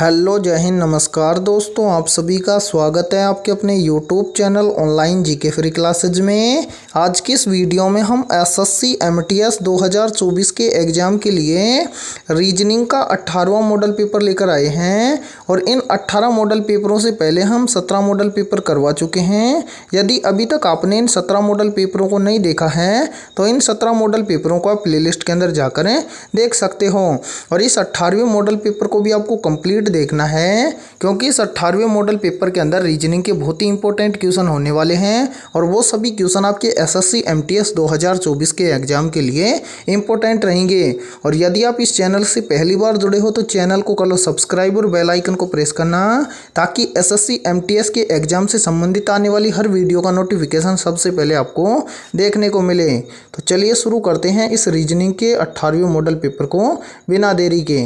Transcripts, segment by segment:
Hello जय हिंद नमस्कार दोस्तों, आप सभी का स्वागत है आपके अपने YouTube channel online GK free classes में। आज की इस वीडियो में हम एसएससी एमटीएस 2024 के एग्ज़ाम के लिए रीजनिंग का 18वां मॉडल पेपर लेकर आए हैं और इन 18 मॉडल पेपरों से पहले हम 17 मॉडल पेपर करवा चुके हैं। यदि अभी तक आपने इन 17 मॉडल पेपरों को नहीं देखा है तो इन 17 मॉडल पेपरों को आप प्लेलिस्ट के अंदर जाकर देख सकते हो और इस 18वें मॉडल पेपर को भी आपको कंप्लीट देखना है, क्योंकि इस 18वें मॉडल पेपर के अंदर रीजनिंग के बहुत ही इंपॉर्टेंट क्वेश्चन होने वाले हैं और वो सभी क्वेश्चन आपके एसएससी एमटीएस 2024 के एग्जाम के लिए इंपॉर्टेंट रहेंगे। और यदि आप इस चैनल से पहली बार जुड़े हो तो चैनल को कर लो सब्सक्राइब और बेल आइकन को प्रेस करना, ताकि एसएससी एमटीएस के एग्जाम से संबंधित आने वाली हर वीडियो का नोटिफिकेशन सबसे पहले आपको देखने को मिले। तो चलिए शुरू करते हैं इस रीजनिंग के 18वें मॉडल पेपर को बिना देरी के।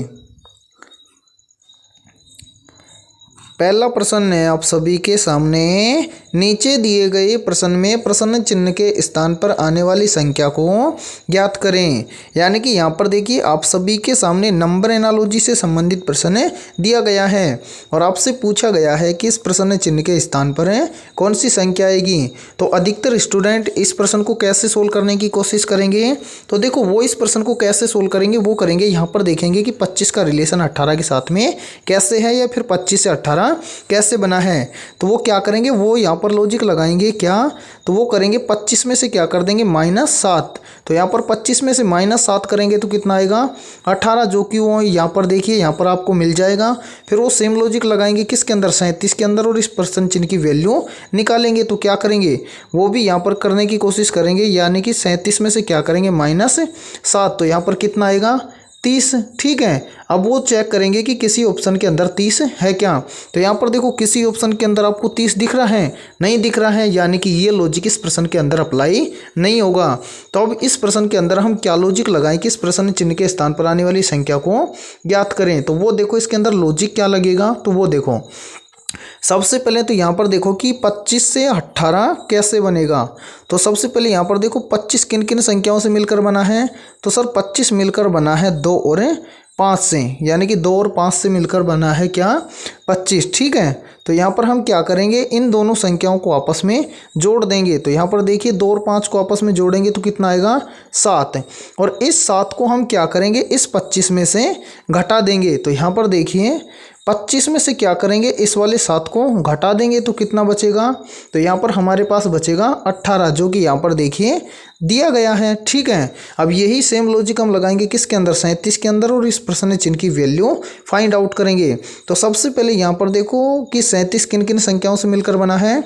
पहला प्रश्न है आप सभी के सामने, नीचे दिए गए प्रश्न में प्रश्न चिन्ह के स्थान पर आने वाली संख्या को ज्ञात करें। यानी कि यहाँ पर देखिए आप सभी के सामने नंबर एनालॉजी से संबंधित प्रश्न दिया गया है और आपसे पूछा गया है कि इस प्रश्न चिन्ह के स्थान पर कौन सी संख्या आएगी। तो अधिकतर स्टूडेंट इस प्रश्न को कैसे सोल्व करने की कोशिश करेंगे, तो देखो वो इस प्रश्न को कैसे सोल्व करेंगे वो करेंगे, यहाँ पर देखेंगे कि 25 का रिलेशन 18 के साथ में कैसे है या फिर 25 से 18 कैसे बना है। तो वो क्या करेंगे, वो यहाँ पर लॉजिक लगाएंगे क्या, तो वो करेंगे 25 में से क्या कर देंगे -7। तो यहाँ पर 25 में से -7 करेंगे तो कितना आएगा 18, जो कि वो यहाँ पर देखिए यहाँ पर आपको मिल जाएगा। फिर वो सेम लॉजिक लगाएंगे किसके अंदर, 37 के अंदर, और इस प्रश्न चिन्ह की वैल्यू निकालेंगे। तो क्या करेंगे, वो भी यहाँ पर करने की कोशिश करेंगे, यानी कि 37 में से क्या करेंगे -7, तो यहाँ पर कितना आएगा 30। ठीक है, अब वो चेक करेंगे कि किसी ऑप्शन के अंदर 30 है क्या। तो यहाँ पर देखो किसी ऑप्शन के अंदर आपको 30 दिख रहा है, नहीं दिख रहा है, यानी कि ये लॉजिक इस प्रश्न के अंदर अप्लाई नहीं होगा। तो अब इस प्रश्न के अंदर हम क्या लॉजिक लगाएं कि इस प्रश्न चिन्ह के स्थान पर आने वाली संख्या को ज्ञात करें। तो वो देखो इसके अंदर लॉजिक क्या लगेगा, तो वो देखो सबसे पहले तो यहाँ पर देखो कि 25 से 18 कैसे बनेगा। तो सबसे पहले यहाँ पर देखो 25 किन किन संख्याओं से मिलकर बना है, तो सर 25 मिलकर बना है 2 और 5 से, यानी कि 2 और 5 से मिलकर बना है क्या 25। ठीक है, तो यहाँ पर हम क्या करेंगे, इन दोनों संख्याओं को आपस में जोड़ देंगे। तो यहाँ पर देखिए 2 और 5 को आपस में जोड़ेंगे तो कितना आएगा 7, और इस 7 को हम क्या करेंगे, इस 25 में से घटा देंगे। तो यहाँ पर देखिए 25 में से क्या करेंगे, इस वाले 7 को घटा देंगे तो कितना बचेगा, तो यहाँ पर हमारे पास बचेगा 18, जो कि यहाँ पर देखिए दिया गया है। ठीक है, अब यही सेम लॉजिक हम लगाएंगे किसके अंदर, 37 के अंदर, और इस प्रश्न चिन्ह की वैल्यू फाइंड आउट करेंगे। तो सबसे पहले यहाँ पर देखो कि 37 किन किन संख्याओं से मिलकर बना है।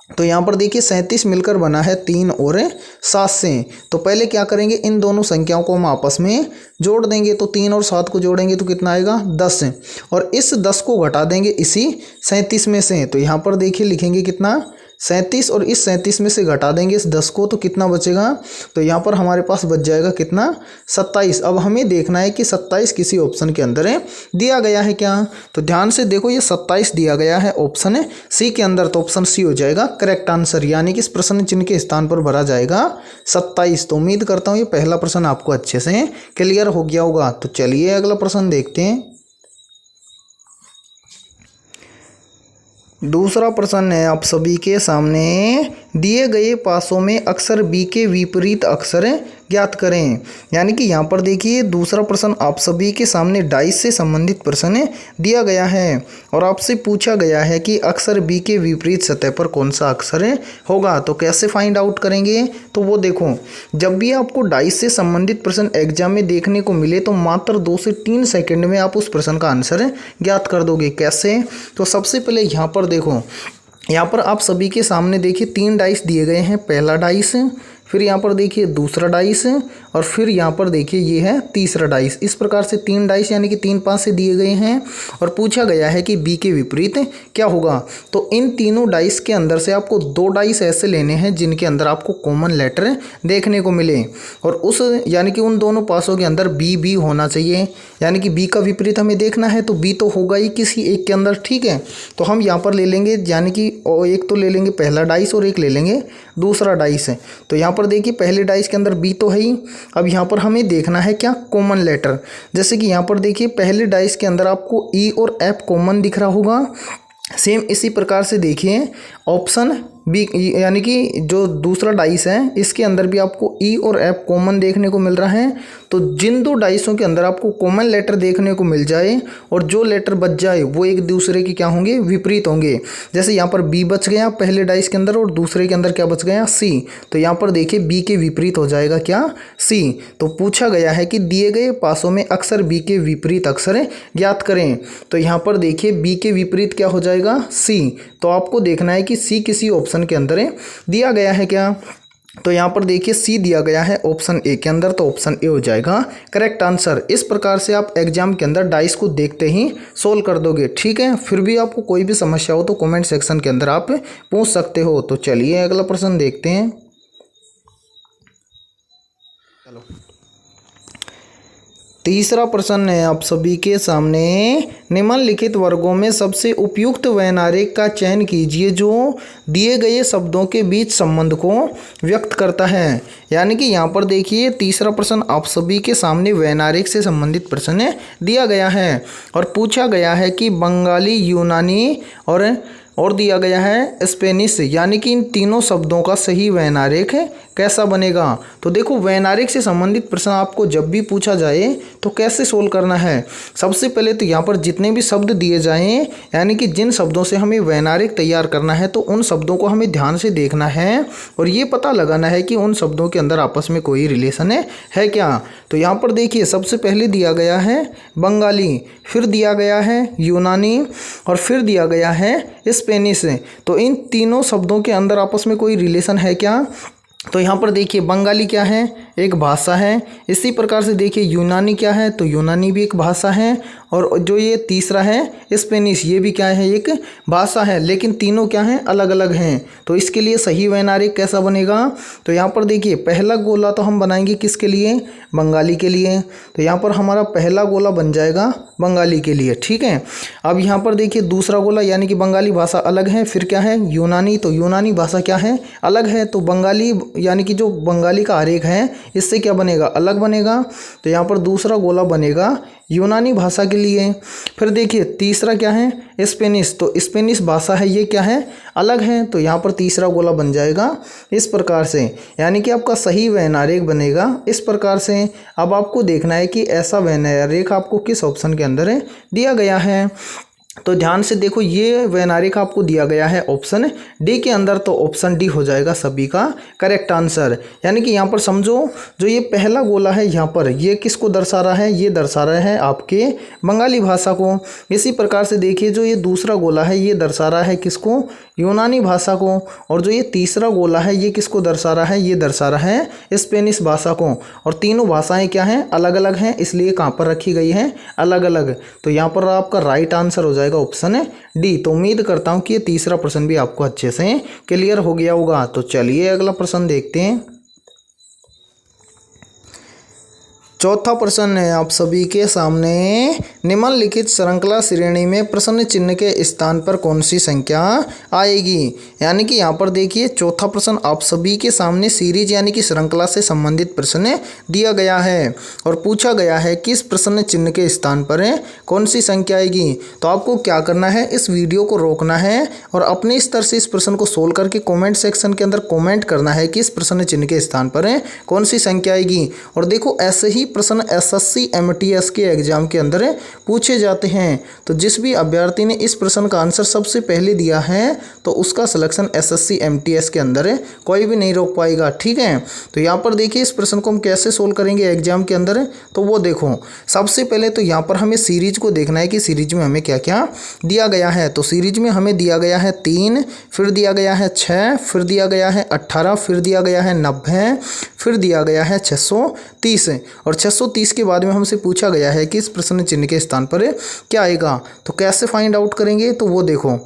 तो यहाँ पर देखिए 37 मिलकर बना है 3 और 7 से। तो पहले क्या करेंगे, इन दोनों संख्याओं को हम आपस में जोड़ देंगे। तो 3 और 7 को जोड़ेंगे तो कितना आएगा 10, और इस 10 को घटा देंगे इसी 37 में से। तो यहाँ पर देखिए लिखेंगे कितना 37, और इस 37 में से घटा देंगे इस 10 को तो कितना बचेगा, तो यहाँ पर हमारे पास बच जाएगा कितना 27। अब हमें देखना है कि 27 किसी ऑप्शन के अंदर दिया गया है क्या। तो ध्यान से देखो ये 27 दिया गया है ऑप्शन सी के अंदर, तो ऑप्शन सी हो जाएगा करेक्ट आंसर, यानी कि इस प्रश्न चिन्ह के स्थान पर भरा जाएगा 27। तो उम्मीद करता हूँ ये पहला प्रश्न आपको अच्छे से क्लियर हो गया होगा। तो चलिए अगला प्रश्न देखते हैं। दूसरा प्रश्न है आप सभी के सामने, दिए गए पासों में अक्षर बी के विपरीत अक्षर ज्ञात करें। यानी कि यहाँ पर देखिए दूसरा प्रश्न आप सभी के सामने डाइस से संबंधित प्रश्न दिया गया है और आपसे पूछा गया है कि अक्षर बी के विपरीत सतह पर कौन सा अक्षर होगा। तो कैसे फाइंड आउट करेंगे, तो वो देखो जब भी आपको डाइस से संबंधित प्रश्न एग्जाम में देखने को मिले तो मात्र 2 से 3 सेकंड में आप उस प्रश्न का आंसर ज्ञात कर दोगे। कैसे, तो सबसे पहले यहाँ पर देखो, यहाँ पर आप सभी के सामने देखिए 3 डाइस दिए गए हैं। पहला डाइस, फिर यहाँ पर देखिए दूसरा डाइस, और फिर यहाँ पर देखिए ये है तीसरा डाइस। इस प्रकार से 3 डाइस यानी कि 3 5 से दिए गए हैं और पूछा गया है कि बी के विपरीत क्या होगा। तो इन तीनों डाइस के अंदर से आपको 2 डाइस ऐसे लेने हैं जिनके अंदर आपको कॉमन लेटर देखने को मिले, और उस यानी कि उन दोनों पासों के अंदर बी बी होना चाहिए, यानी कि बी का विपरीत हमें देखना है तो बी तो होगा ही किसी एक के अंदर। ठीक है, तो हम यहाँ पर ले लेंगे, यानी कि एक तो ले लेंगे पहला डाइस और एक ले लेंगे दूसरा डाइस। तो यहाँ पर देखिए पहले डाइस के अंदर बी तो है ही। अब यहाँ पर हमें देखना है क्या, कॉमन लेटर। जैसे कि यहाँ पर देखिए पहले डाइस के अंदर आपको ई और एफ कॉमन दिख रहा होगा। सेम इसी प्रकार से देखिए ऑप्शन बी यानी कि जो दूसरा डाइस है इसके अंदर भी आपको ई और एफ कॉमन देखने को मिल रहा है। तो जिन दो डाइसों के अंदर आपको कॉमन लेटर देखने को मिल जाए और जो लेटर बच जाए वो एक दूसरे के क्या होंगे, विपरीत होंगे। जैसे यहाँ पर बी बच गया पहले डाइस के अंदर और दूसरे के अंदर क्या बच गया, सी। तो यहाँ पर देखिए बी के विपरीत हो जाएगा क्या, सी। तो पूछा गया है कि दिए गए पासों में अक्षर बी के विपरीत अक्षर ज्ञात करें। तो यहाँ पर देखिए बी के विपरीत क्या हो जाएगा, सी। तो आपको देखना है कि सी किसी ऑप्शन के अंदर दिया गया है क्या। तो यहाँ पर देखिए सी दिया गया है ऑप्शन ए के अंदर, तो ऑप्शन ए हो जाएगा करेक्ट आंसर। इस प्रकार से आप एग्जाम के अंदर डाइस को देखते ही सोल्व कर दोगे। ठीक है, फिर भी आपको कोई भी समस्या हो तो कमेंट सेक्शन के अंदर आप पूछ सकते हो। तो चलिए अगला प्रश्न देखते हैं। चलो तीसरा प्रश्न है आप सभी के सामने, निम्नलिखित वर्गों में सबसे उपयुक्त वैनारिक का चयन कीजिए जो दिए गए शब्दों के बीच संबंध को व्यक्त करता है। यानी कि यहाँ पर देखिए तीसरा प्रश्न आप सभी के सामने वैनारिक से संबंधित प्रश्न दिया गया है और पूछा गया है कि बंगाली, यूनानी और दिया गया है स्पेनिश, यानी कि इन तीनों शब्दों का सही वैनारिक कैसा बनेगा। तो देखो वैनारिक से संबंधित प्रश्न आपको जब भी पूछा जाए तो कैसे सोल्व करना है। सबसे पहले तो यहाँ पर जितने भी शब्द दिए जाएं, यानी कि जिन शब्दों से हमें वैनारिक तैयार करना है तो उन शब्दों को हमें ध्यान से देखना है और ये पता लगाना है कि उन शब्दों के अंदर आपस में कोई रिलेशन है क्या। तो यहाँ पर देखिए सबसे पहले दिया गया है बंगाली, फिर दिया गया है यूनानी और फिर दिया गया है स्पेनिश। तो इन तीनों शब्दों के अंदर आपस में कोई रिलेशन है क्या। तो यहाँ पर देखिए बंगाली क्या है, एक भाषा है। इसी प्रकार से देखिए यूनानी क्या है, तो यूनानी भी एक भाषा है। और जो ये तीसरा है स्पेनिश, ये भी क्या है, एक भाषा है। लेकिन तीनों क्या हैं, अलग अलग हैं। तो इसके लिए सही वैनारिक कैसा बनेगा। तो यहाँ पर देखिए पहला गोला तो हम बनाएंगे किसके लिए, बंगाली के लिए। तो यहाँ पर हमारा पहला गोला बन जाएगा बंगाली के लिए। ठीक है, अब यहाँ पर देखिए दूसरा गोला, यानी कि बंगाली भाषा अलग है, फिर क्या है यूनानी, तो यूनानी भाषा क्या है, अलग है। तो बंगाली यानी कि जो बंगाली का आरेख है इससे क्या बनेगा, अलग बनेगा। तो यहाँ पर दूसरा गोला बनेगा यूनानी भाषा के लिए। फिर देखिए तीसरा क्या है स्पेनिश, तो स्पेनिश भाषा है, ये क्या है, अलग है। तो यहाँ पर तीसरा गोला बन जाएगा इस प्रकार से, यानी कि आपका सही वैनारिक बनेगा इस प्रकार से। अब आपको देखना है कि ऐसा वैनारिक आपको किस ऑप्शन के अंदर दिया गया है। तो ध्यान से देखो ये वैनारिक आपको दिया गया है ऑप्शन डी के अंदर, तो ऑप्शन डी हो जाएगा सभी का करेक्ट आंसर। यानी कि यहाँ पर समझो जो ये पहला गोला है यहाँ पर ये किसको दर्शा रहा है, ये दर्शा रहा है आपके बंगाली भाषा को। इसी प्रकार से देखिए जो ये दूसरा गोला है ये दर्शा रहा है किसको, यूनानी भाषा को। और जो ये तीसरा गोला है ये किसको दर्शा रहा है, ये दर्शा रहा है स्पेनिश भाषा को। और तीनों भाषाएं क्या हैं, अलग अलग हैं, इसलिए कहाँ पर रखी गई हैं, अलग अलग। तो यहाँ पर आपका राइट आंसर हो जाएगा ऑप्शन डी। तो उम्मीद करता हूँ कि ये तीसरा प्रश्न भी आपको अच्छे से क्लियर हो गया होगा। तो चलिए अगला प्रश्न देखते हैं। चौथा प्रश्न है आप सभी के सामने, निम्नलिखित श्रृंखला श्रेणी में प्रश्न चिन्ह के स्थान पर कौन सी संख्या आएगी। यानी कि यहाँ पर देखिए चौथा प्रश्न आप सभी के सामने सीरीज यानी कि श्रृंखला से संबंधित प्रश्न दिया गया है और पूछा गया है कि इस प्रश्न चिन्ह के स्थान पर कौन सी संख्या आएगी। तो आपको क्या करना है, इस वीडियो को रोकना है और अपने स्तर से इस प्रश्न को सोल्व करके कॉमेंट सेक्शन के अंदर कॉमेंट करना है कि इस प्रश्न चिन्ह के स्थान पर कौन सी संख्या आएगी। और देखो ऐसे ही प्रश्न एसएससी एमटीएस के एग्जाम के अंदर पूछे जाते हैं। तो जिस भी अभ्यर्थी ने इस प्रश्न का आंसर सबसे पहले दिया है तो उसका सिलेक्शन एसएससी एमटीएस के अंदर कोई भी नहीं रोक पाएगा। ठीक है, तो यहाँ पर देखिए इस प्रश्न को हम कैसे सोल्व करेंगे एग्जाम के अंदर। तो वो देखो सबसे पहले तो यहाँ पर हमें सीरीज को देखना है कि सीरीज में हमें क्या क्या दिया गया है। तो सीरीज में हमें दिया गया है 3, फिर दिया गया है 6, फिर दिया गया है 18, फिर दिया गया है 90, फिर दिया गया है 630। और 630 के बाद में हमसे पूछा गया है कि इस प्रश्न चिन्ह के स्थान पर क्या आएगा। तो कैसे फाइंड आउट करेंगे, तो वो देखो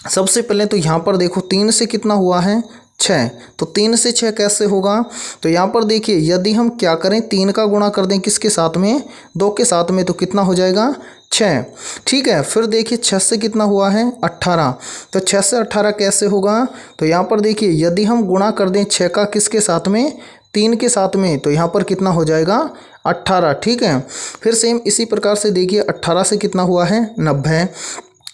सबसे पहले तो यहाँ पर देखो 3 से कितना हुआ है 6, तो 3 से 6 कैसे होगा। तो यहाँ पर देखिए यदि हम क्या करें 3 का गुणा कर दें किसके साथ में, 2 के साथ में, तो कितना हो जाएगा 6। ठीक है, फिर देखिए 6 से कितना हुआ है 18। तो 6 से 18 कैसे होगा, तो यहाँ पर देखिए यदि हम गुणा कर दें 6 का किसके साथ में, 3 के साथ में, तो यहाँ पर कितना हो जाएगा 18। ठीक है, फिर सेम इसी प्रकार से देखिए 18 से कितना हुआ है 90।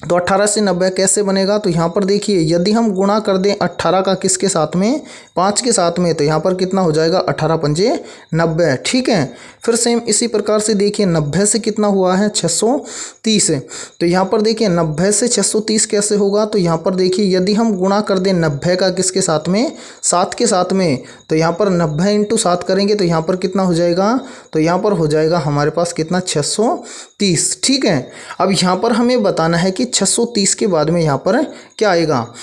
तो 18 से 90 कैसे बनेगा, तो यहाँ पर देखिए यदि हम गुणा कर दें 18 का किसके साथ में, 5 के साथ में, तो यहाँ पर कितना हो जाएगा 18 पंजे 90। ठीक है, फिर सेम इसी प्रकार से देखिए 90 से कितना हुआ है 630। तो यहाँ पर देखिए 90 से 630 कैसे होगा, तो यहाँ पर देखिए यदि हम गुणा कर दें 90 का किसके साथ में, 7 के साथ में, तो यहाँ पर 90 इंटू 7 करेंगे तो यहाँ पर कितना हो जाएगा, तो यहाँ पर हो जाएगा हमारे पास कितना 630। ठीक है, अब यहाँ पर हमें बताना है कि 630 के बाद में यहाँ पर क्या आएगा।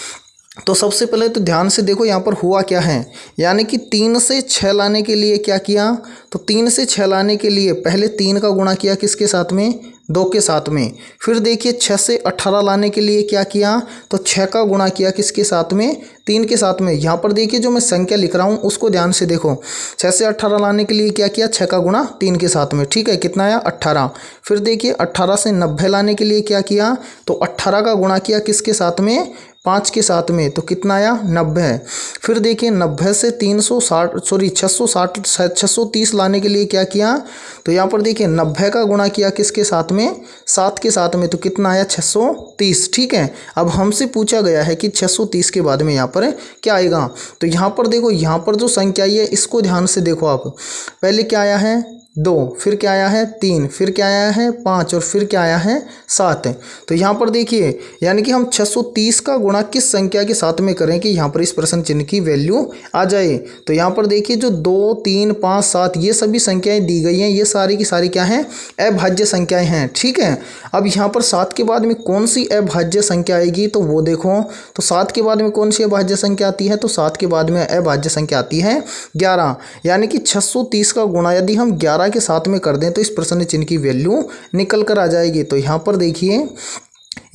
तो सबसे पहले तो ध्यान से देखो यहाँ पर हुआ क्या है, यानी कि 3 से 6 लाने के लिए क्या किया, तो 3 से 6 लाने के लिए पहले 3 का गुणा किया किसके साथ में, 2 के साथ में। फिर देखिए 6 से 18 लाने के लिए क्या किया, तो 6 का गुणा किया किसके साथ में, 3 के साथ में। यहाँ पर देखिए जो मैं संख्या लिख रहा हूँ उसको ध्यान से देखो, 6 से 18 लाने के लिए क्या किया, 6 का गुणा 3 के साथ में। ठीक है, कितना आया 18। फिर देखिए 18 से 90 लाने के लिए क्या किया, तो 18 का गुणा किया किसके साथ में, 5 के साथ में, तो कितना आया 90। फिर देखिए 90 से 630 लाने के लिए क्या किया, तो यहाँ पर देखिए 90 का गुणा किया किसके साथ में, 7 के साथ में, तो कितना आया 630। ठीक है, अब हमसे पूछा गया है कि 630 के बाद में यहाँ पर क्या आएगा। तो यहाँ पर देखो, यहाँ पर जो संख्या है इसको ध्यान से देखो आप, पहले क्या आया है 2, फिर क्या आया है 3, फिर क्या आया है 5 और फिर क्या आया है 7। तो यहाँ पर देखिए यानी कि हम 630 का गुणा किस संख्या के साथ में करें कि यहाँ पर इस प्रश्न चिन्ह की वैल्यू आ जाए। तो यहाँ पर देखिए जो 2, 3, 5, 7 ये सभी संख्याएं दी गई हैं, ये सारी की सारी क्या हैं, अभाज्य संख्याएं हैं। ठीक है, अब यहाँ पर 7 के बाद में कौन सी अभाज्य संख्या आएगी, तो वो देखो, तो 7 के बाद में कौन सी अभाज्य संख्या आती है, तो 7 के बाद में अभाज्य संख्या आती है 11। यानी कि 630 का गुणा यदि हम 11 के साथ में कर दें तो इस प्रश्न चिन्ह की वैल्यू निकल कर आ जाएगी। तो यहाँ पर देखिए,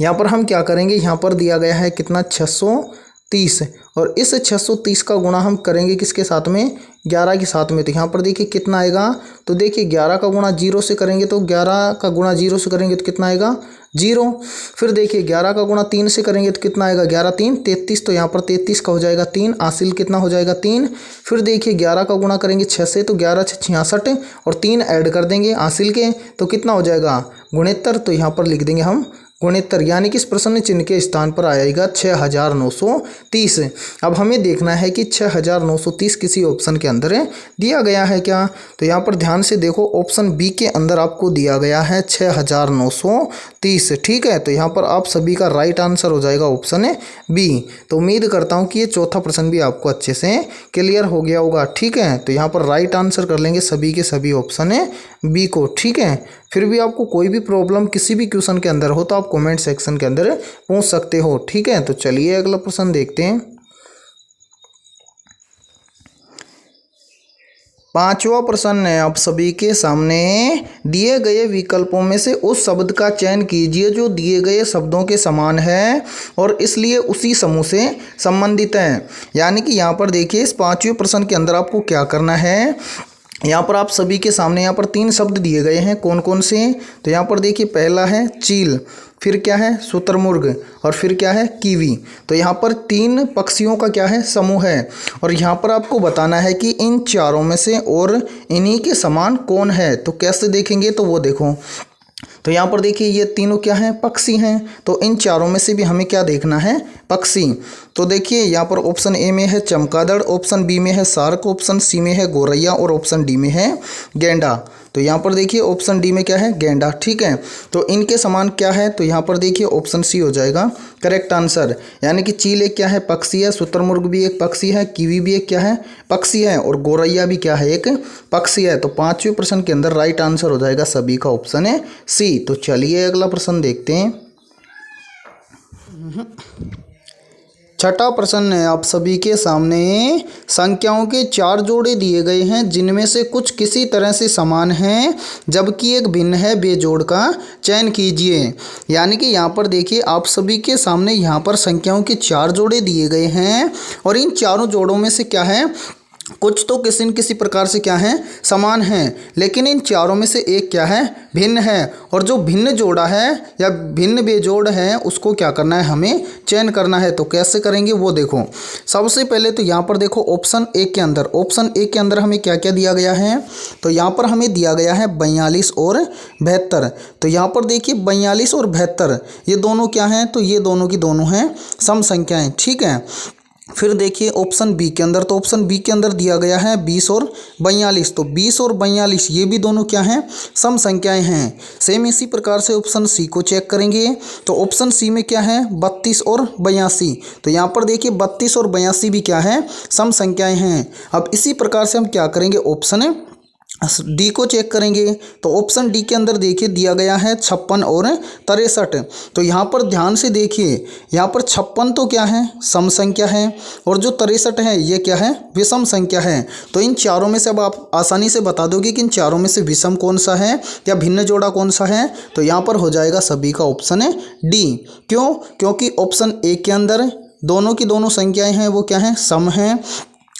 यहाँ पर हम क्या करेंगे, यहाँ पर दिया गया है कितना 630 और इस 630 का गुणा हम करेंगे किसके साथ में, 11 के साथ में। तो यहाँ पर देखिए कितना आएगा, तो देखिए 11 का गुणा 0 से करेंगे, तो 11 का गुणा 0 से करेंगे तो कितना आएगा 0। फिर देखिए 11 का गुणा 3 से करेंगे तो कितना आएगा, 11 3 33, तो यहाँ पर 33 का हो जाएगा 3, हासिल कितना हो जाएगा 3। फिर देखिए 11 का गुणा करेंगे 6 से, तो 11 6 66 और 3 ऐड कर देंगे हासिल के, तो कितना हो जाएगा 69। तो यहाँ पर लिख देंगे हम 69, यानी कि इस प्रश्न चिन्ह के स्थान पर आएगा 6930। अब हमें देखना है कि 6930 किसी ऑप्शन के अंदर दिया गया है क्या। तो यहाँ पर ध्यान से देखो, ऑप्शन बी के अंदर आपको दिया गया है 6930। ठीक है, तो यहाँ पर आप सभी का राइट आंसर हो जाएगा ऑप्शन बी। तो उम्मीद करता हूँ कि ये चौथा प्रश्न भी आपको अच्छे से क्लियर हो गया होगा। ठीक है, तो यहाँ पर राइट आंसर कर लेंगे सभी के सभी ऑप्शन बी को। ठीक है, फिर भी आपको कोई भी प्रॉब्लम किसी भी क्वेश्चन के अंदर हो तो आप कमेंट सेक्शन के अंदर पूछ सकते हो। ठीक है, तो चलिए अगला प्रश्न देखते हैं। 5वां प्रश्न है आप सभी के सामने, दिए गए विकल्पों में से उस शब्द का चयन कीजिए जो दिए गए शब्दों के समान है और इसलिए उसी समूह से संबंधित है। यानी कि यहाँ पर देखिए इस 5वें प्रश्न के अंदर आपको क्या करना है, यहाँ पर आप सभी के सामने यहाँ पर 3 शब्द दिए गए हैं, कौन कौन से, तो यहाँ पर देखिए पहला है चील, फिर क्या है शुतुरमुर्ग और फिर क्या है कीवी। तो यहाँ पर 3 पक्षियों का क्या है समूह है और यहाँ पर आपको बताना है कि इन चारों में से और इन्हीं के समान कौन है। तो कैसे देखेंगे, तो वो देखो, तो यहाँ पर देखिए ये तीनों क्या हैं, पक्षी हैं। तो इन चारों में से भी हमें क्या देखना है, पक्षी। तो देखिए यहाँ पर ऑप्शन ए में है चमगादड़, ऑप्शन बी में है शार्क, ऑप्शन सी में है गौरैया और ऑप्शन डी में है गेंडा। तो यहाँ पर देखिए ऑप्शन डी में क्या है, गेंडा। ठीक है, तो इनके समान क्या है, तो यहाँ पर देखिए ऑप्शन सी हो जाएगा करेक्ट आंसर। यानी कि चील एक क्या है, पक्षी है, शुतुरमुर्ग भी एक पक्षी है, कीवी भी एक क्या है, पक्षी है और गौरैया भी क्या है, एक पक्षी है। तो 5वें प्रश्न के अंदर राइट आंसर हो जाएगा सभी का ऑप्शन है सी। तो चलिए अगला प्रश्न देखते हैं। 6वां प्रश्न है आप सभी के सामने, संख्याओं के 4 जोड़े दिए गए हैं जिनमें से कुछ किसी तरह से समान हैं जबकि एक भिन्न है, बेजोड़ का चयन कीजिए। यानी कि यहाँ पर देखिए आप सभी के सामने यहाँ पर संख्याओं के 4 जोड़े दिए गए हैं और इन चारों जोड़ों में से क्या है, कुछ तो किसी न किसी प्रकार से क्या है, समान हैं, लेकिन इन चारों में से एक क्या है, भिन्न है। और जो भिन्न जोड़ा है या भिन्न बेजोड़ है उसको क्या करना है, हमें चयन करना है। तो कैसे करेंगे वो देखो। सबसे पहले तो यहाँ पर देखो ऑप्शन ए के अंदर हमें क्या क्या दिया गया है। तो यहाँ पर हमें दिया गया है 42 और 72। तो यहाँ पर देखिए 42 और 72 ये दोनों क्या हैं, तो ये दोनों की दोनों हैं सम संख्याएँ, ठीक है। फिर देखिए ऑप्शन बी के अंदर, तो ऑप्शन बी के अंदर दिया गया है 20 और 42। तो 20 और 42 ये भी दोनों क्या हैं, सम संख्याएं हैं। सेम इसी प्रकार से ऑप्शन सी को चेक करेंगे। तो ऑप्शन सी में क्या है, 32 और 82। तो यहाँ पर देखिए 32 और 82 भी क्या है, सम संख्याएं हैं। अब इसी प्रकार से हम क्या करेंगे, ऑप्शन डी को चेक करेंगे। तो ऑप्शन डी के अंदर देखिए दिया गया है 56 और 63। तो यहाँ पर ध्यान से देखिए, यहाँ पर 56 तो क्या है, सम संख्या है, और जो 63 है ये क्या है, विषम संख्या है। तो इन चारों में से अब आप आसानी से बता दोगे कि इन चारों में से विषम कौन सा है या भिन्न जोड़ा कौन सा है। तो यहाँ पर हो जाएगा सभी का ऑप्शन है डी। क्यों, क्योंकि ऑप्शन ए के अंदर दोनों की दोनों संख्याएं हैं वो क्या है, सम हैं।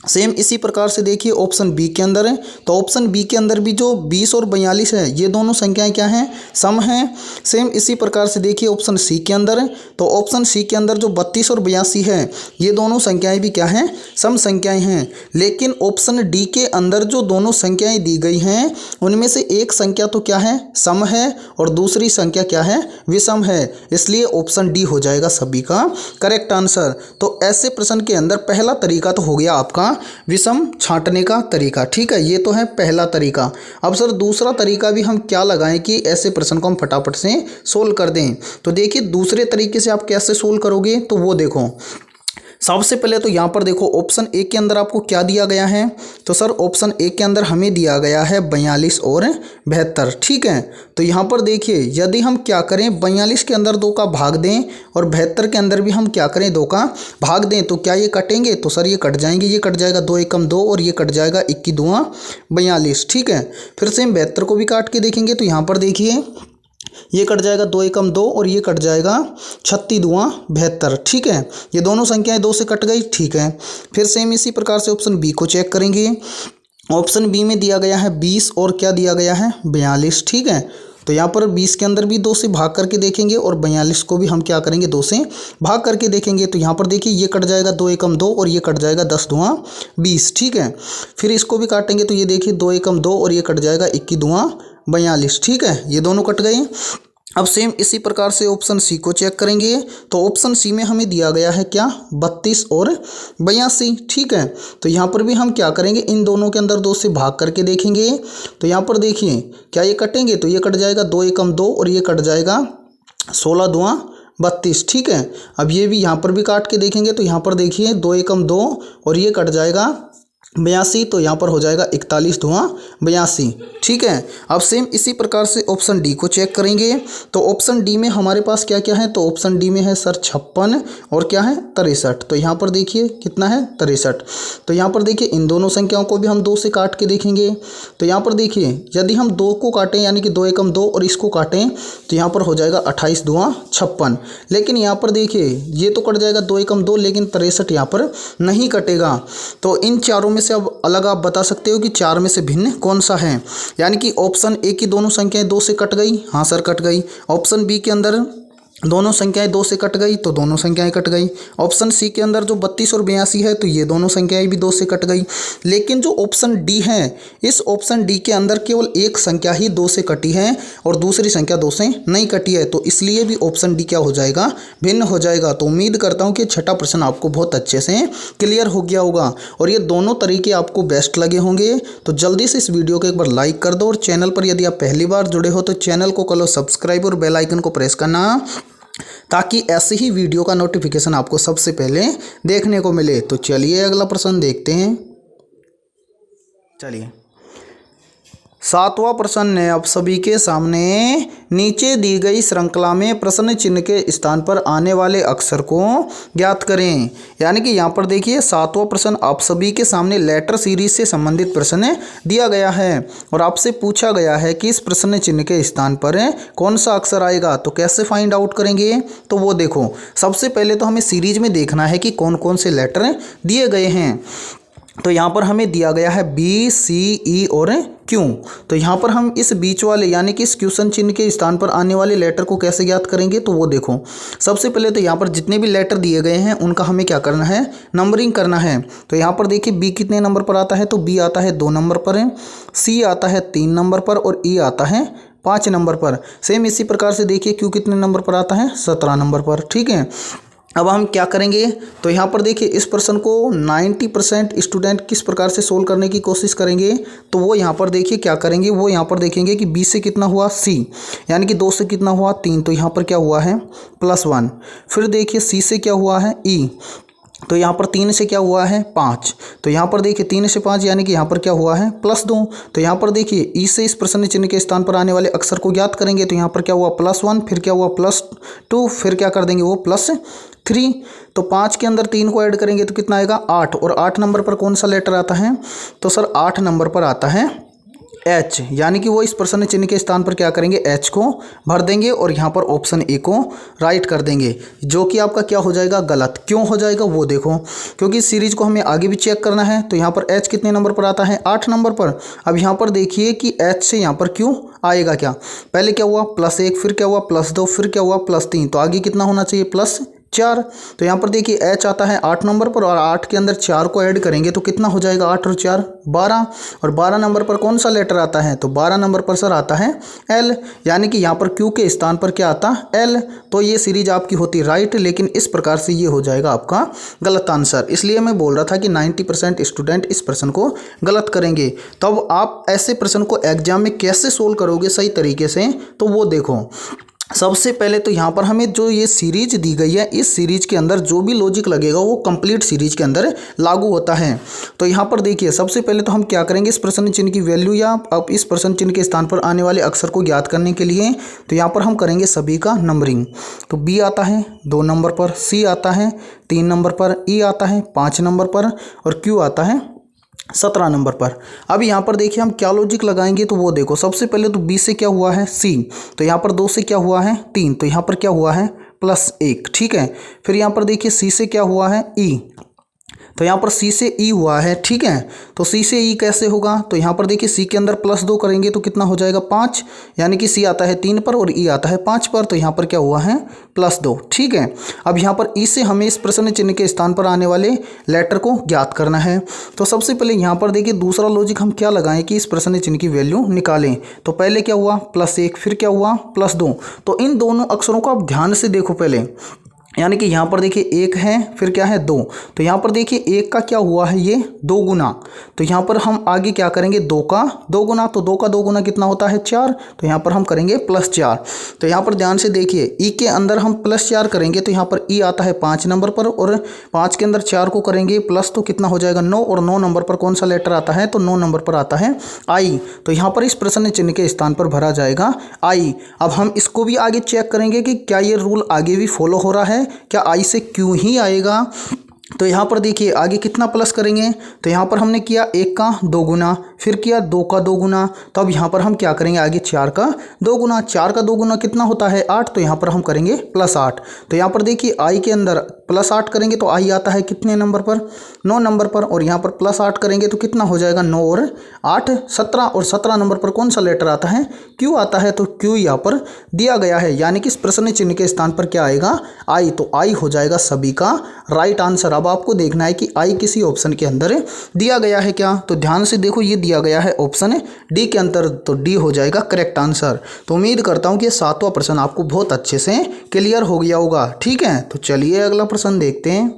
सेम इसी प्रकार से देखिए ऑप्शन बी के अंदर है। तो ऑप्शन बी के अंदर भी जो 20 और 42 है ये दोनों संख्याएं क्या हैं, सम हैं। सेम इसी प्रकार से देखिए ऑप्शन सी के अंदर है। तो ऑप्शन सी के अंदर जो 32 और 82 है ये दोनों संख्याएं भी क्या हैं, सम संख्याएं हैं। लेकिन ऑप्शन डी के अंदर जो दोनों संख्याएं दी गई हैं उनमें से एक संख्या तो क्या है, सम है, और दूसरी संख्या क्या है, विषम है। इसलिए ऑप्शन डी हो जाएगा सभी का करेक्ट आंसर। तो ऐसे प्रश्न के अंदर पहला तरीका तो हो गया आपका विषम छांटने का तरीका, ठीक है। ये तो है पहला तरीका। अब सर दूसरा तरीका भी हम क्या लगाएं कि ऐसे प्रश्न को हम फटाफट से सोल्व कर दें। तो देखिए दूसरे तरीके से आप कैसे सोल्व करोगे, तो वो देखो। सबसे पहले तो यहाँ पर देखो ऑप्शन ए के अंदर आपको क्या दिया गया है। तो सर ऑप्शन ए के अंदर हमें दिया गया है 42 और 72, ठीक है। तो यहाँ पर देखिए यदि हम क्या करें, 42 के अंदर 2 का भाग दें और 72 के अंदर भी हम क्या करें, 2 का भाग दें, तो क्या ये कटेंगे, तो सर ये कट जाएंगे। ये कट जाएगा 2 एकम 2 और ये कट जाएगा 21 दूना 42, ठीक है। फिर सेम 72 को भी काट के देखेंगे। तो यहाँ पर देखिए ये कट जाएगा 2 एकम 2 और ये कट जाएगा 36 दूना 72, ठीक है। ये दोनों संख्याएं 2 से कट गई, ठीक है। फिर सेम इसी प्रकार से ऑप्शन बी को चेक करेंगे। ऑप्शन बी में दिया गया है 20 और क्या दिया गया है, 42, ठीक है। तो यहाँ पर 20 के अंदर भी 2 से भाग करके देखेंगे और 42 को भी हम क्या करेंगे, 2 से भाग करके देखेंगे। तो यहाँ पर देखिए ये कट जाएगा 2 एकम 2 और ये कट जाएगा 10 दूना 20, ठीक है। फिर इसको भी काटेंगे तो ये देखिए 2 एकम 2 और ये कट जाएगा 21 दूना 42, ठीक है। ये दोनों कट गए। अब सेम इसी प्रकार से ऑप्शन सी को चेक करेंगे। तो ऑप्शन सी में हमें दिया गया है क्या, 32 और 82, ठीक है। तो यहाँ पर भी हम क्या करेंगे, इन दोनों के अंदर 2 से भाग करके देखेंगे। तो यहाँ पर देखिए क्या ये कटेंगे, तो ये कट जाएगा 2 एकम 2 और ये कट जाएगा 16 दूना 32, ठीक है। अब ये भी यहाँ पर भी काट के देखेंगे। तो यहाँ पर देखिए 2 एकम 2 और ये कट जाएगा 82, तो यहाँ पर हो जाएगा 41 दूना 82, ठीक है। अब सेम इसी प्रकार से ऑप्शन डी को चेक करेंगे। तो ऑप्शन डी में हमारे पास क्या क्या है, तो ऑप्शन डी में है सर 56 और क्या है 63। तो यहाँ पर देखिए कितना है 63। तो यहाँ पर देखिए इन दोनों संख्याओं को भी हम 2 से काट के देखेंगे। तो यहाँ पर देखिए यदि हम 2 को काटें यानी कि 2 एकम 2 और इसको काटें तो यहाँ पर हो जाएगा 28 दूना 56। लेकिन यहाँ पर देखिए ये तो कट जाएगा 2 एकम 2, लेकिन 63 यहाँ पर नहीं कटेगा। तो इन चारों से अब अलग आप बता सकते हो कि 4 में से भिन्न कौन सा है। यानी कि ऑप्शन ए की दोनों संख्याएं 2 से कट गई, हाँ सर कट गई। ऑप्शन बी के अंदर दोनों संख्याएं 2 से कट गई, तो दोनों संख्याएं कट गई। ऑप्शन सी के अंदर जो 32 और 82 है तो ये दोनों संख्याएं भी 2 से कट गई। लेकिन जो ऑप्शन डी है, इस ऑप्शन डी के अंदर केवल एक संख्या ही 2 से कटी है और दूसरी संख्या 2 से नहीं कटी है। तो इसलिए भी ऑप्शन डी क्या हो जाएगा, भिन्न हो जाएगा। तो उम्मीद करता हूँ कि छठा प्रश्न आपको बहुत अच्छे से क्लियर हो गया होगा और ये दोनों तरीके आपको बेस्ट लगे होंगे। तो जल्दी से इस वीडियो को एक बार लाइक कर दो और चैनल पर यदि आप पहली बार जुड़े हो तो चैनल को कर लो सब्सक्राइब और बेल आइकन को प्रेस करना, ताकि ऐसे ही वीडियो का नोटिफिकेशन आपको सबसे पहले देखने को मिले। तो चलिए अगला प्रश्न देखते हैं। चलिए 7वां प्रश्न है अब सभी के सामने। नीचे दी गई श्रृंखला में प्रश्न चिन्ह के स्थान पर आने वाले अक्षर को ज्ञात करें। यानी कि यहाँ पर देखिए 7वां प्रश्न आप सभी के सामने लेटर सीरीज से संबंधित प्रश्न दिया गया है और आपसे पूछा गया है कि इस प्रश्न चिन्ह के स्थान पर कौन सा अक्षर आएगा। तो कैसे फाइंड आउट करेंगे, तो वो देखो। सबसे पहले तो हमें सीरीज में देखना है कि कौन कौन से लेटर दिए गए हैं। तो यहाँ पर हमें दिया गया है बी, सी, ई और क्यू। तो यहाँ पर हम इस बीच वाले यानी कि इस क्वेश्चन चिन्ह के स्थान पर आने वाले लेटर को कैसे ज्ञात करेंगे, तो वो देखो सबसे पहले तो यहाँ पर जितने भी लेटर दिए गए हैं उनका हमें क्या करना है, नंबरिंग करना है। तो यहाँ पर देखिए बी कितने नंबर पर आता है, तो बी आता है 2 नंबर पर, सी आता है 3 नंबर पर और ई आता है 5 नंबर पर। सेम इसी प्रकार से देखिए क्यू कितने नंबर पर आता है, 17 नंबर पर। ठीक है, अब हम क्या करेंगे, तो यहाँ पर देखिए इस प्रश्न को 90% स्टूडेंट किस प्रकार से सोल्व करने की कोशिश करेंगे, तो वो यहाँ पर देखिए क्या करेंगे, वो यहाँ पर देखेंगे कि बी से कितना हुआ सी, यानी कि 2 से कितना हुआ 3, तो यहाँ पर क्या हुआ है +1। फिर देखिए सी से क्या हुआ है ई, तो यहाँ पर 3 से क्या हुआ है 5, तो यहाँ पर देखिए 3 से 5 यानी कि यहाँ पर क्या हुआ है +2। तो यहाँ पर देखिए ई से इस प्रश्न चिन्ह के स्थान पर आने वाले अक्षर को ज्ञात करेंगे, तो यहाँ पर क्या हुआ +1, फिर क्या हुआ +2, फिर क्या कर देंगे वो +3। तो 5 के अंदर 3 को ऐड करेंगे तो कितना आएगा 8, और 8 नंबर पर कौन सा लेटर आता है, तो सर 8 नंबर पर आता है एच, यानी कि वो इस प्रश्न चिन्ह के स्थान पर क्या करेंगे एच को भर देंगे और यहाँ पर ऑप्शन ए को राइट कर देंगे, जो कि आपका क्या हो जाएगा गलत। क्यों हो जाएगा वो देखो, क्योंकि इस सीरीज को हमें आगे भी चेक करना है। तो यहाँ पर एच कितने नंबर पर आता है 8 नंबर पर। अब यहाँ पर देखिए कि एच से यहाँ पर क्यों आएगा, क्या पहले क्या हुआ +1, फिर क्या हुआ +2, फिर क्या हुआ +3, तो आगे कितना होना चाहिए +4। तो यहाँ पर देखिए एच आता है 8 नंबर पर और 8 के अंदर 4 को ऐड करेंगे तो कितना हो जाएगा 8 और 4 12, और 12 नंबर पर कौन सा लेटर आता है, तो 12 नंबर पर सर आता है एल, यानी कि यहाँ पर क्यू के स्थान पर क्या आता एल। तो ये सीरीज आपकी होती राइट, लेकिन इस प्रकार से ये हो जाएगा आपका गलत आंसर। इसलिए मैं बोल रहा था कि 90% स्टूडेंट इस प्रश्न को गलत करेंगे। तब आप ऐसे प्रश्न को एग्जाम में कैसे सोल्व करोगे सही तरीके से, तो वो देखो। सबसे पहले तो यहाँ पर हमें जो ये सीरीज दी गई है, इस सीरीज के अंदर जो भी लॉजिक लगेगा वो कंप्लीट सीरीज के अंदर लागू होता है। तो यहाँ पर देखिए सबसे पहले तो हम क्या करेंगे, इस प्रश्न चिन्ह की वैल्यू या अब इस प्रश्न चिन्ह के स्थान पर आने वाले अक्षर को ज्ञात करने के लिए तो यहाँ पर हम करेंगे सभी का नंबरिंग। तो बी आता है 2 नंबर पर, सी आता है 3 नंबर पर, ई आता है 5 नंबर पर और क्यू आता है 17 नंबर पर। अब यहाँ पर देखिए हम क्या लॉजिक लगाएंगे, तो वो देखो सबसे पहले तो बी से क्या हुआ है सी, तो यहाँ पर 2 से क्या हुआ है 3, तो यहाँ पर क्या हुआ है +1। ठीक है, फिर यहाँ पर देखिए सी से क्या हुआ है ई, तो यहाँ पर सी से ई हुआ है। ठीक है, तो सी से ई कैसे होगा, तो यहाँ पर देखिए सी के अंदर +2 करेंगे तो कितना हो जाएगा 5, यानी कि सी आता है 3 पर और ई आता है 5 पर, तो यहाँ पर क्या हुआ है +2। ठीक है, अब यहाँ पर ई से हमें इस प्रश्न चिन्ह के स्थान पर आने वाले लेटर को ज्ञात करना है। तो सबसे पहले यहाँ पर देखिए दूसरा लॉजिक हम क्या लगाएं कि इस प्रश्न चिन्ह की वैल्यू निकालें। तो पहले क्या हुआ +1, फिर क्या हुआ +2, तो इन दोनों अक्षरों को आप ध्यान से देखो पहले, यानी कि यहाँ पर देखिए 1 है, फिर क्या है 2, तो यहाँ पर देखिए 1 का क्या हुआ है ये 2 गुना, तो यहाँ पर हम आगे क्या करेंगे 2 का 2 गुना, तो 2 का 2 गुना कितना होता है 4, तो यहाँ पर हम करेंगे +4। तो यहाँ पर ध्यान से देखिए ई के अंदर हम +4 करेंगे तो यहाँ पर ई आता है 5 नंबर पर और 5 के अंदर 4 को करेंगे प्लस, तो कितना हो जाएगा 9, और 9 नंबर पर कौन सा लेटर आता है, तो 9 नंबर पर आता है आई। तो यहाँ पर इस प्रश्न चिन्ह के स्थान पर भरा जाएगा आई। अब हम इसको भी आगे चेक करेंगे कि क्या ये रूल आगे भी फॉलो हो रहा है, क्या आई से क्यों ही आएगा। तो यहाँ पर देखिए आगे कितना प्लस करेंगे, तो यहाँ पर हमने किया 1 का 2 गुना, फिर किया 2 का 2 गुना, तो अब यहाँ पर हम क्या करेंगे आगे 4 का 2 गुना, 4 का 2 गुना कितना होता है 8, तो यहाँ पर हम करेंगे +8। तो यहाँ पर देखिए आई के अंदर +8 करेंगे तो आई आता है कितने नंबर पर 9 नंबर पर, और यहाँ पर +8 करेंगे तो कितना हो जाएगा 9 और 8 17, और 17 नंबर पर कौन सा लेटर आता है क्यू आता है, तो क्यू यहाँ पर दिया गया है, यानी कि इस प्रश्न चिन्ह के स्थान पर क्या आएगा आई। तो आई हो जाएगा सभी का राइट आंसर। अब आपको देखना है कि आई किसी ऑप्शन के अंदर दिया गया है क्या, तो ध्यान से देखो ये दिया गया है ऑप्शन डी के अंदर, तो डी हो जाएगा करेक्ट आंसर। तो उम्मीद करता हूँ कि 7वां प्रश्न आपको बहुत अच्छे से क्लियर हो गया होगा। ठीक है, तो चलिए अगला प्रश्न देखते हैं।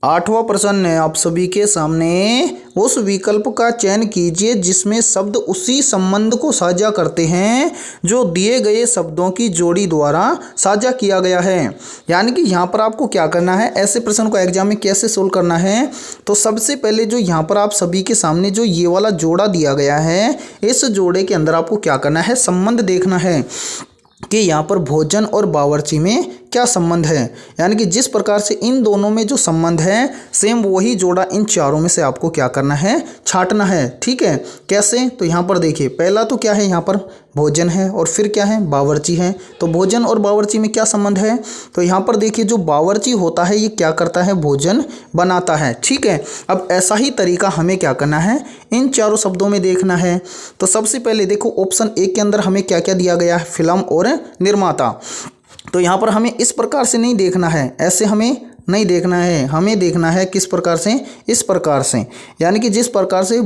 8वां प्रश्न है आप सभी के सामने, उस विकल्प का चयन कीजिए जिसमें शब्द उसी संबंध को साझा करते हैं जो दिए गए शब्दों की जोड़ी द्वारा साझा किया गया है। यानी कि यहाँ पर आपको क्या करना है, ऐसे प्रश्न को एग्जाम में कैसे सोल्व करना है, तो सबसे पहले जो यहाँ पर आप सभी के सामने जो ये वाला जोड़ा दिया गया है, इस जोड़े के अंदर आपको क्या करना है, संबंध देखना है कि यहाँ पर भोजन और बावर्ची में क्या संबंध है, यानी कि जिस प्रकार से इन दोनों में जो संबंध है सेम वही जोड़ा इन चारों में से आपको क्या करना है, छांटना है। ठीक है, कैसे, तो यहाँ पर देखिए पहला तो क्या है, यहाँ पर भोजन है और फिर क्या है, बावर्ची है। तो भोजन और बावर्ची में क्या संबंध है, तो यहाँ पर देखिए जो बावर्ची होता है ये क्या करता है, भोजन बनाता है। ठीक है, अब ऐसा ही तरीका हमें क्या करना है, इन चारों शब्दों में देखना है। तो सबसे पहले देखो ऑप्शन ए के अंदर हमें क्या क्या दिया गया है, फिल्म और निर्माता। तो यहाँ पर हमें इस प्रकार से नहीं देखना है, ऐसे हमें नहीं देखना है, हमें देखना है किस प्रकार से, इस प्रकार से, यानी कि जिस प्रकार से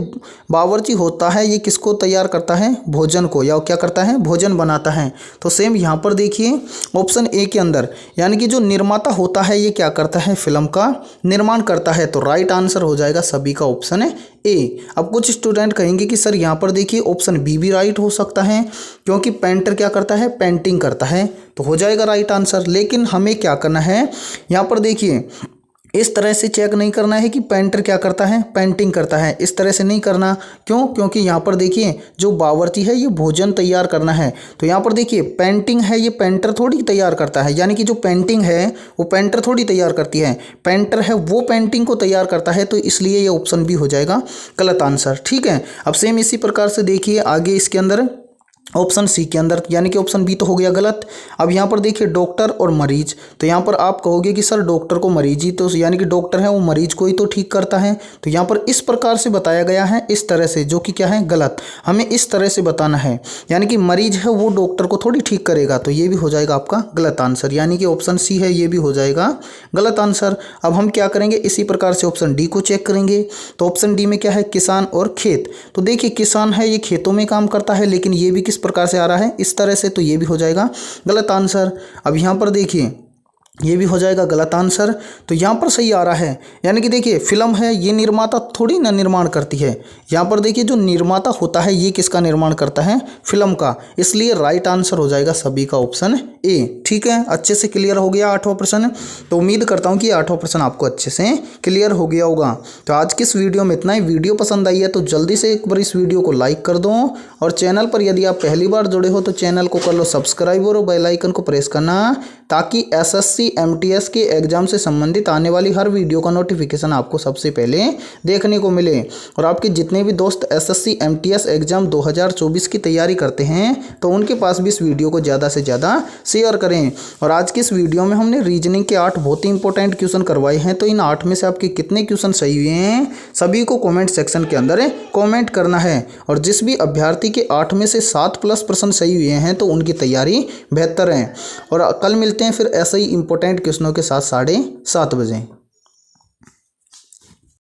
बावर्ची होता है ये किसको तैयार करता है, भोजन को, या क्या करता है, भोजन बनाता है। तो सेम यहाँ पर देखिए ऑप्शन ए के अंदर, यानी कि जो निर्माता होता है ये क्या करता है, फिल्म का निर्माण करता है। तो राइट आंसर हो जाएगा सभी का ऑप्शन है ए। अब कुछ स्टूडेंट कहेंगे कि सर यहाँ पर देखिए ऑप्शन बी भी राइट हो सकता है, क्योंकि पेंटर क्या करता है, पेंटिंग करता है, तो हो जाएगा राइट आंसर। लेकिन हमें क्या करना है, यहाँ पर देखिए इस तरह से चेक नहीं करना है कि पेंटर क्या करता है, पेंटिंग करता है, इस तरह से नहीं करना। क्यों, क्योंकि यहाँ पर देखिए जो बावर्ची है ये भोजन तैयार करना है। तो यहाँ पर देखिए पेंटिंग है ये पेंटर थोड़ी तैयार करता है, यानी कि जो पेंटिंग है वो पेंटर थोड़ी तैयार करती है, पेंटर है वो पेंटिंग को तैयार करता है। तो इसलिए ये ऑप्शन बी हो जाएगा गलत आंसर। ठीक है, अब सेम इसी प्रकार से देखिए आगे इसके अंदर ऑप्शन सी के अंदर, यानी कि ऑप्शन बी तो हो गया गलत। अब यहाँ पर देखिए डॉक्टर और मरीज, तो यहाँ पर आप कहोगे कि सर डॉक्टर को मरीज ही तो, यानी कि डॉक्टर है वो मरीज को ही तो ठीक करता है। तो यहाँ पर इस प्रकार से बताया गया है, इस तरह से, जो कि क्या है, गलत। हमें इस तरह से बताना है, यानी कि मरीज है वो डॉक्टर को थोड़ी ठीक करेगा। तो ये भी हो जाएगा आपका गलत आंसर, यानी कि ऑप्शन सी है ये भी हो जाएगा गलत आंसर। अब हम क्या करेंगे, इसी प्रकार से ऑप्शन डी को चेक करेंगे। तो ऑप्शन डी में क्या है, किसान और खेत। तो देखिए किसान है ये खेतों में काम करता है, लेकिन ये भी किस प्रकार से आ रहा है, इस तरह से, तो ये भी हो जाएगा गलत आंसर। अब यहाँ पर देखिए ये भी हो जाएगा गलत आंसर। तो यहाँ पर सही आ रहा है, यानी कि देखिए फिल्म है ये निर्माता थोड़ी ना निर्माण करती है। यहाँ पर देखिए जो निर्माता होता है ये किसका निर्माण करता है, फिल्म का। इसलिए राइट आंसर हो जाएगा सभी का ऑप्शन ए। ठीक है, अच्छे से क्लियर हो गया 8वां प्रश्न। तो उम्मीद करता हूँ कि 8वां प्रश्न आपको अच्छे से क्लियर हो गया होगा। तो आज की इस वीडियो में इतना ही। वीडियो पसंद आई है तो जल्दी से एक बार इस वीडियो को लाइक कर दो, और चैनल पर यदि आप पहली बार जुड़े हो तो चैनल को कर लो सब्सक्राइब और बेल आइकन को प्रेस करना, ताकि एसएससी एमटीएस के एग्जाम से संबंधित आने वाली हर वीडियो का नोटिफिकेशन आपको सबसे पहले देखने को मिले। और आपके जितने भी दोस्त एसएससी एमटीएस एग्जाम 2024 की तैयारी करते हैं तो उनके पास भी इस वीडियो को ज़्यादा से ज़्यादा शेयर करें। और आज की इस वीडियो में हमने रीजनिंग के 8 बहुत ही इंपॉर्टेंट क्वेश्चन करवाए हैं। तो इन 8 में से आपके कितने क्वेश्चन सही हुए हैं सभी को कॉमेंट सेक्शन के अंदर कॉमेंट करना है। और जिस भी अभ्यर्थी के 8 में से 7+ प्रश्न सही हुए हैं तो उनकी तैयारी बेहतर है। और कल मिलते हैं फिर ऐसे ही इंपॉर्टेंट क्वेश्चनों के साथ 7:30 बजे।